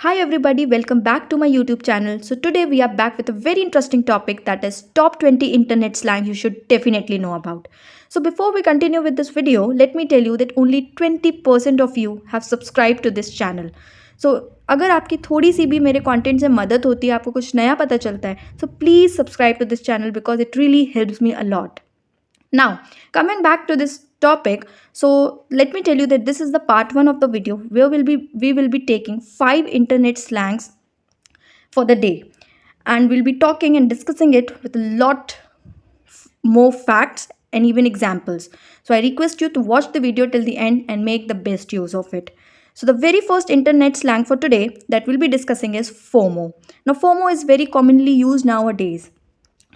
Hi everybody, welcome back to my YouTube channel. So today we are back with a very interesting topic, that is top 20 internet slang you should definitely know about. So before we continue with this video, let me tell you that only 20% of you have subscribed to this channel. So अगर आपकी थोड़ी सी भी मेरे content से मदद होती है, आपको कुछ नया पता चलता है, so please subscribe to this channel because it really helps me a lot. Now, coming back to this topic, so let me tell you that this is the part 1 of the video where we will be taking 5 internet slangs for the day, and we'll be talking and discussing it with a lot more facts and even examples. So I request you to watch the video till the end and make the best use of it. So the very first internet slang for today that we'll be discussing is FOMO. Now FOMO is very commonly used nowadays.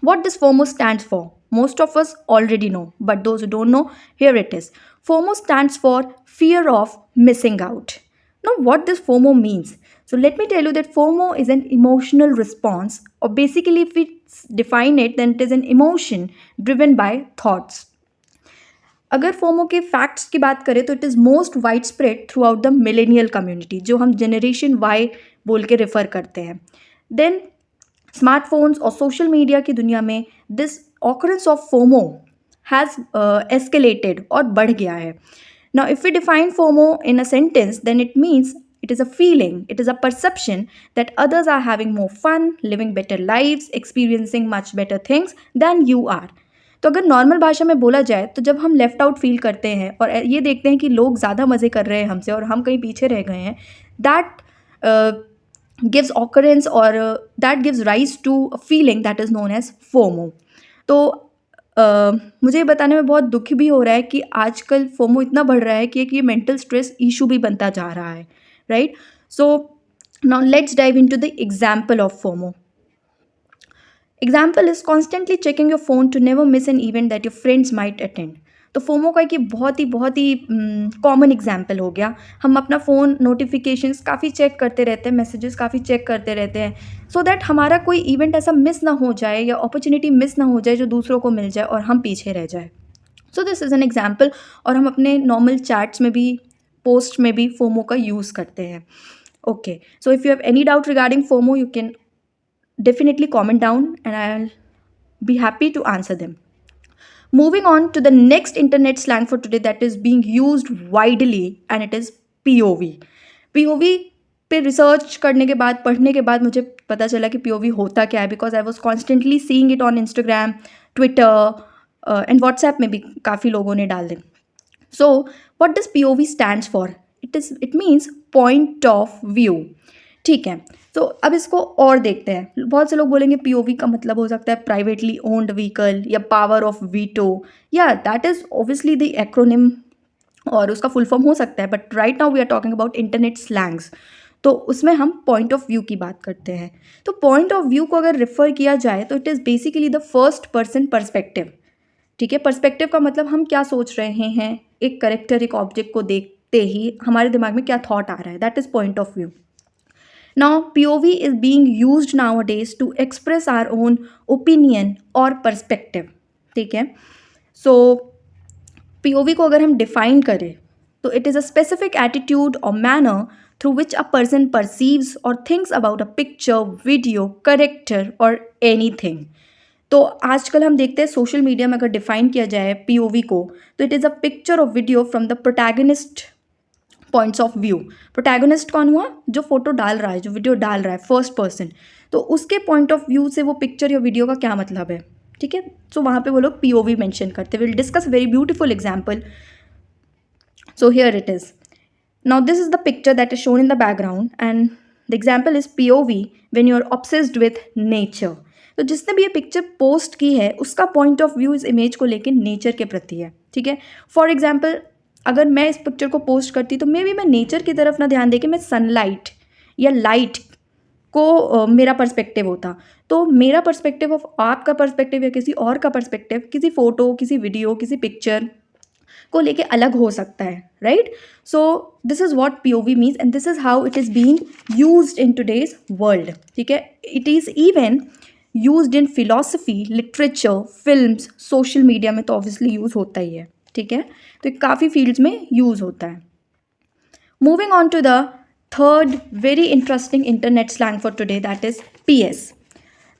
What this FOMO stands for? Most of us already know, but those who don't know, here it is. FOMO stands for fear of missing out. Now, what this FOMO means? So, let me tell you that FOMO is an emotional response, or basically, if we define it, then it is an emotion driven by thoughts. अगर FOMO के facts की बात करें तो it is most wide spread throughout the millennial community, जो हम generation Y बोल के रेफर करते हैं. देन स्मार्टफोन्स और सोशल मीडिया की दुनिया में this occurrence of FOMO has escalated और बढ़ गया है. Now if we define FOMO in a sentence, then it means it is a feeling, it is a perception that others are having more fun, living better lives, experiencing much better things than you are. तो अगर normal भाषा में बोला जाए तो जब हम left out feel करते हैं और ये देखते हैं कि लोग ज़्यादा मज़े कर रहे हैं हमसे और हम कहीं पीछे रह गए हैं, that gives occurrence or that gives rise to a feeling that is known as FOMO. तो मुझे ये बताने में बहुत दुख भी हो रहा है कि आजकल FOMO इतना बढ़ रहा है कि ये मेंटल स्ट्रेस इशू भी बनता जा रहा है, right? So now let's dive into the example of FOMO. Example is constantly checking your phone to never miss an event that your friends might attend. तो फोमो का एक ये बहुत ही कॉमन एग्जाम्पल हो गया. हम अपना फ़ोन नोटिफिकेशंस काफ़ी चेक करते रहते हैं, मैसेजेस काफ़ी चेक करते रहते हैं, सो दैट हमारा कोई इवेंट ऐसा मिस ना हो जाए या अपॉर्चुनिटी मिस ना हो जाए जो दूसरों को मिल जाए और हम पीछे रह जाए. So this is an example. और हम अपने नॉर्मल चैट्स में भी, पोस्ट में भी फोमो का यूज़ करते हैं. Okay, so if you have any doubt regarding FOMO, you can definitely comment down and I'll be happy to answer them. Moving on to the next internet slang for today that is being used widely, and it is POV. POV पे research करने के बाद, पढ़ने के बाद मुझे पता चला कि POV होता क्या है, because I was constantly seeing it on Instagram, Twitter and WhatsApp में भी काफ़ी लोगों ने डाल दें. So what does POV stands for? It means point of view. ठीक है, तो अब इसको और देखते हैं. बहुत से लोग बोलेंगे POV का मतलब हो सकता है प्राइवेटली ओन्ड व्हीकल या पावर ऑफ वीटो. या that is obviously the acronym और उसका फुल फॉर्म हो सकता है, but right now we are talking about internet slangs. तो उसमें हम पॉइंट ऑफ व्यू की बात करते हैं. तो पॉइंट ऑफ व्यू को अगर रेफर किया जाए तो it is basically the first person perspective. ठीक है, पर्सपेक्टिव का मतलब हम क्या सोच रहे हैं, एक करेक्टर, एक ऑब्जेक्ट को देखते ही हमारे दिमाग में क्या थॉट आ रहा है, that is point of view. Now, POV is being used nowadays to express our own opinion or perspective. ठीक है, so POV को अगर हम define करें तो it is a specific attitude or manner through which a person perceives or thinks about a picture, video, character or anything. तो आजकल हम देखते हैं सोशल मीडिया में अगर डिफाइन किया जाए POV को तो इट इज़ अ पिक्चर और video from the protagonist points of view. Protagonist कौन हुआ? जो फोटो डाल रहा है, जो वीडियो डाल रहा है, फर्स्ट पर्सन. तो उसके पॉइंट ऑफ व्यू से वो पिक्चर या वीडियो का क्या मतलब है. ठीक है, सो वहाँ पे वो लोग POV मेंशन करते. Will discuss very beautiful example. So here it is. Now this is the picture that is shown in the background and the example is POV when you are obsessed with nature. तो जिसने भी ये picture post की है उसका point of view इस image को लेकर नेचर के प्रति है. ठीक है, फॉर एग्जाम्पल अगर मैं इस पिक्चर को पोस्ट करती तो मे बी मैं नेचर की तरफ ना ध्यान दे के मैं सनलाइट या लाइट को मेरा पर्सपेक्टिव होता. तो मेरा पर्सपेक्टिव ऑफ आपका पर्सपेक्टिव या किसी और का पर्सपेक्टिव किसी फ़ोटो, किसी वीडियो, किसी पिक्चर को लेके अलग हो सकता है, right? So this is what POV means and this is how it is being used in today's world. ठीक है, it is even used in philosophy, literature, films, social media में तो ऑब्वियसली यूज़ होता ही है. ठीक है, तो काफ़ी फील्ड्स में यूज़ होता है. Moving on to the third very interesting internet slang for today, that is PS।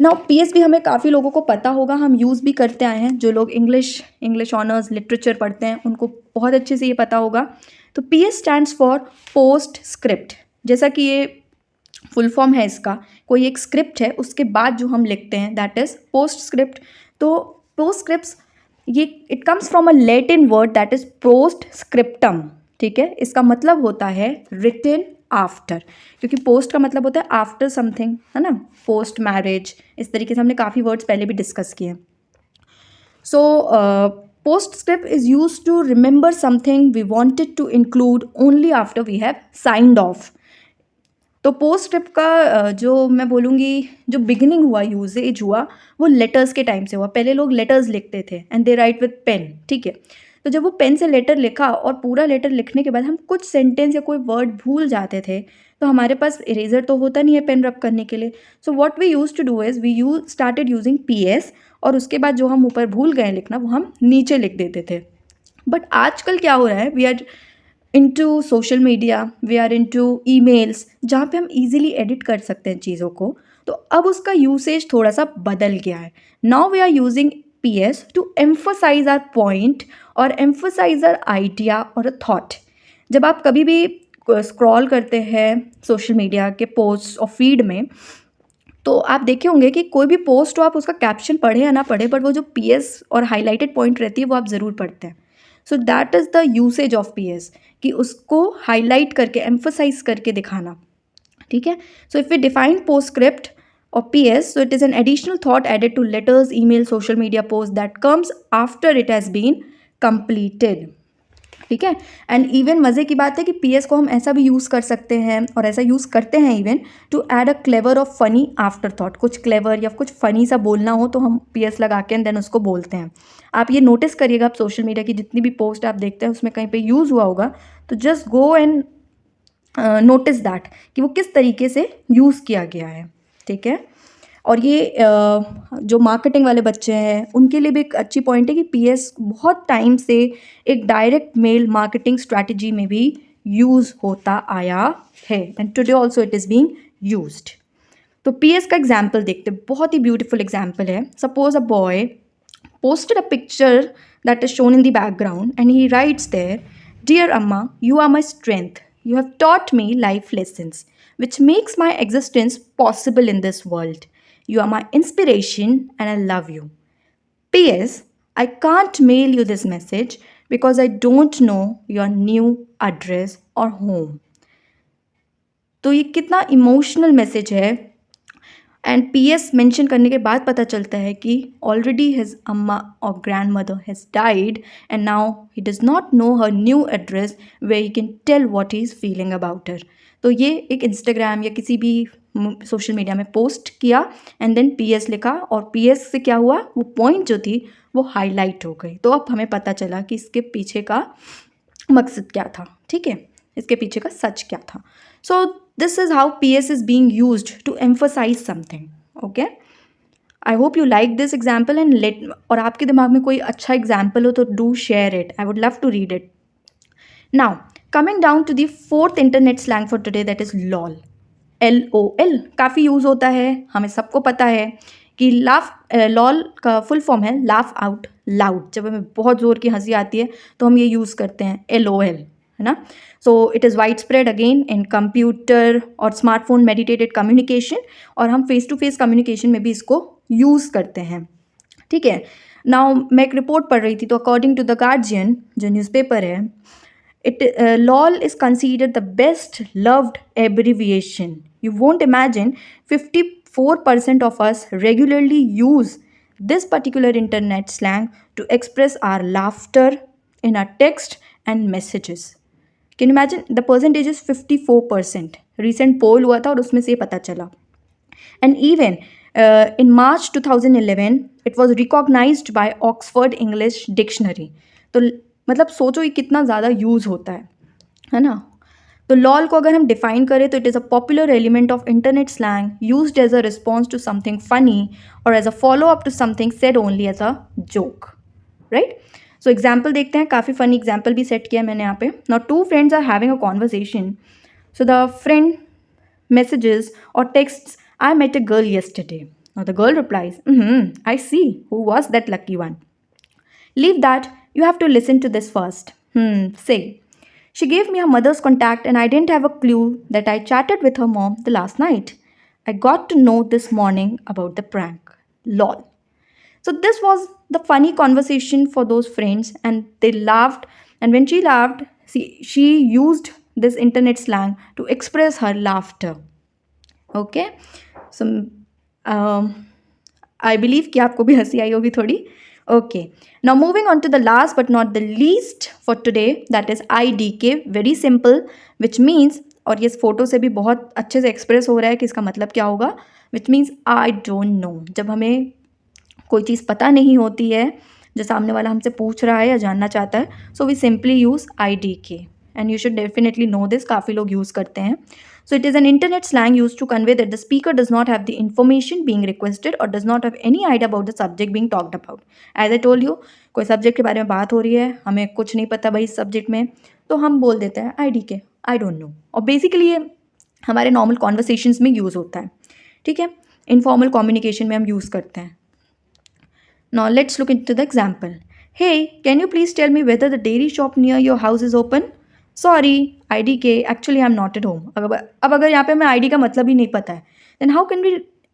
Now PS भी हमें काफ़ी लोगों को पता होगा, हम यूज़ भी करते आए हैं। जो लोग इंग्लिश ऑनर्स लिटरेचर पढ़ते हैं उनको बहुत अच्छे से ये पता होगा। तो PS stands for post script. जैसा कि ये फुल फॉर्म है इसका, कोई एक स्क्रिप्ट है उसके बाद जो हम लिखते हैं दैट इज़ पोस्ट स्क्रिप्ट। तो पोस्ट स्क्रिप्ट ये it comes from a Latin word that is post scriptum. ठीक है, इसका मतलब होता है रिटन आफ्टर, क्योंकि पोस्ट का मतलब होता है आफ्टर समथिंग, है ना, पोस्ट मैरिज, इस तरीके से हमने काफ़ी वर्ड्स पहले भी डिस्कस किए हैं। So post script is use to remember something we wanted to include only after we have signed off. तो पोस्ट स्क्रिप्ट का जो मैं बोलूँगी जो बिगिनिंग हुआ, यूजेज हुआ, वो लेटर्स के टाइम से हुआ। पहले लोग लेटर्स लिखते थे and they write with pen. ठीक है, तो जब वो पेन से लेटर लिखा और पूरा लेटर लिखने के बाद हम कुछ सेंटेंस या कोई वर्ड भूल जाते थे, तो हमारे पास इरेजर तो होता नहीं है पेन रब करने के लिए। So what we use to do is we started using PS, और उसके बाद जो हम ऊपर भूल गए लिखना वो हम नीचे लिख देते थे। बट आजकल क्या हो रहा है, we are into social media, we are into emails, जहाँ पे हम इजीली एडिट कर सकते हैं चीज़ों को। तो अब उसका यूसेज थोड़ा सा बदल गया है। Now we are using PS to emphasise our point और एम्फोसाइज आर आइडिया और अ थॉट। जब आप कभी भी स्क्रॉल करते हैं सोशल मीडिया के पोस्ट और फीड में, तो आप देखे होंगे कि कोई भी पोस्ट हो, आप उसका कैप्शन पढ़े या ना पढ़े, बट वो जो PS और हाईलाइटेड पॉइंट रहती है वो आप ज़रूर पढ़ते हैं। So that is the usage of PS, कि उसको हाईलाइट करके एम्फोसाइज करके दिखाना। ठीक है, so if we define postscript और PS, so it is an additional thought added to letters, email, social media post that comes after it has been completed. ठीक है, एंड इवन मज़े की बात है कि PS को हम ऐसा भी यूज़ कर सकते हैं और ऐसा यूज़ करते हैं even to add a clever और फनी आफ्टर थॉट। कुछ क्लेवर या कुछ फ़नी सा बोलना हो तो हम PS लगा के एंड देन उसको बोलते हैं। आप ये नोटिस करिएगा, आप सोशल मीडिया की जितनी भी पोस्ट आप देखते हैं उसमें कहीं पे यूज़ हुआ होगा, तो just go and notice that कि वो किस तरीके से यूज़ किया गया है। ठीक है, और ये जो मार्केटिंग वाले बच्चे हैं उनके लिए भी एक अच्छी पॉइंट है कि PS बहुत टाइम से एक डायरेक्ट मेल मार्केटिंग स्ट्रैटेजी में भी यूज़ होता आया है, and today also it is being used. तो PS का एग्जाम्पल देखते हैं, बहुत ही ब्यूटीफुल एग्जाम्पल है। Suppose a boy posted a picture that is shown in the background and he writes there, "Dear Amma, you are my strength. You have taught me life lessons, which makes my existence possible in this world. You are my inspiration and I love you. PS, I can't mail you this message because I don't know your new address or home." तो ये कितना emotional message है, and PS mention करने के बाद पता चलता है कि ऑलरेडी हिज अम्मा और grandmother has died and now he does not know her new address way he can tell what he is feeling about her. तो ये एक इंस्टाग्राम या किसी भी सोशल मीडिया में पोस्ट किया एंड देन PS लिखा, और PS से क्या हुआ, वो पॉइंट जो थी वो हाईलाइट हो गई। तो अब हमें पता चला कि इसके पीछे का मकसद क्या था। ठीक है, इसके पीछे का सच क्या था। So this is how PS is being used to emphasise something. Okay, I hope you like this example and let, और आपके दिमाग में कोई अच्छा एग्जाम्पल हो तो do share it, I would love to read it. Now coming down to the fourth internet slang for today, that is LOL। LOL काफ़ी use होता है, हमें सबको पता है कि लाफ LOL का फुल फॉर्म है लाफ आउट लाउड। जब हमें बहुत ज़ोर की हंसी आती है तो हम ये यूज़ करते हैं LOL, है ना। सो it is wide spread again in computer और स्मार्टफोन मेडिटेटेड कम्युनिकेशन, और हम फेस टू फेस कम्युनिकेशन में भी इसको यूज़ करते हैं। ठीक है, नाउ मैं एक रिपोर्ट पढ़ रही थी, तो अकॉर्डिंग टू द गार्जियन जो न्यूज़पेपर है, LOL is considered the best loved abbreviation. You won't imagine 54% of us regularly use this particular internet slang to express our laughter in our text and messages. Can you imagine? The percentage is 54%. Recent poll हुआ था और उसमें से ये पता चला. And even in March 2011, it was recognized by Oxford English Dictionary. तो मतलब सोचो ये कितना ज़्यादा यूज़ होता है ना। तो LOL को अगर हम डिफाइन करें तो it is a popular element of internet slang used as a response to something funny और as a follow up to something said only as a joke, right. So example देखते हैं, काफ़ी funny example भी set किया है मैंने यहाँ पे। Now two friends are having a conversation, So the friend messages or texts, I met a girl yesterday. Now the girl replies, I see. Who was that lucky one? Leave that. You have to listen to this first. Say. She gave me her mother's contact and I didn't have a clue that I chatted with her mom the last night. I got to know this morning about the prank. Lol. So this was the funny conversation for those friends and they laughed. And when she laughed, she used this internet slang to express her laughter. Okay. So I believe कि आपको भी हंसी आई होगी थोड़ी. Okay, now moving on to the last but not the least for today, that is IDK. Very simple, which means, और ये इस फोटो से भी बहुत अच्छे से एक्सप्रेस हो रहा है कि इसका मतलब क्या होगा. Which means I don't know. जब हमें कोई चीज़ पता नहीं होती है, जो सामने वाला हमसे पूछ रहा है या जानना चाहता है, so we simply use IDK and you should definitely know this. काफ़ी लोग यूज़ करते हैं. So it is an internet slang used to convey that the speaker does not have the information being requested or does not have any idea about the subject being talked about. As I told you, कोई subject के बारे में बात हो रही है, हमें कुछ नहीं पता भाई इस सब्जेक्ट में, तो हम बोल देते हैं IDK, आई डोंट नो. और बेसिकली ये हमारे नॉर्मल कॉन्वर्सेशंस में यूज़ होता है. ठीक है, इनफॉर्मल कम्युनिकेशन में हम यूज़ करते हैं. Now let's look into the example. Hey, can you please tell me whether the dairy shop near your house is open? Sorry, IDK, actually I'm not at home. अब अगर यहाँ पे हमें ID का मतलब ही नहीं पता है, then how can we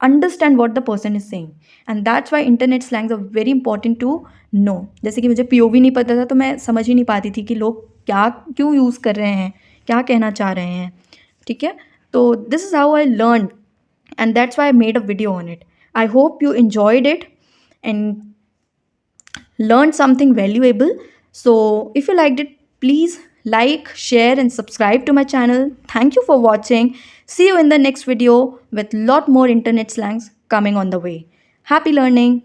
understand what the person is saying? And that's why internet slangs are very important to know. जैसे कि मुझे POV नहीं पता था तो मैं समझ ही नहीं पाती थी कि लोग क्या क्यों यूज़ कर रहे हैं, क्या कहना चाह रहे हैं. ठीक है, तो this is how I learned and that's why I made a video on it. I hope you enjoyed it and learned something valuable. So if you liked it, please like, share and subscribe to my channel. Thank you for watching. See you in the next video with lot more internet slangs coming on the way. Happy learning.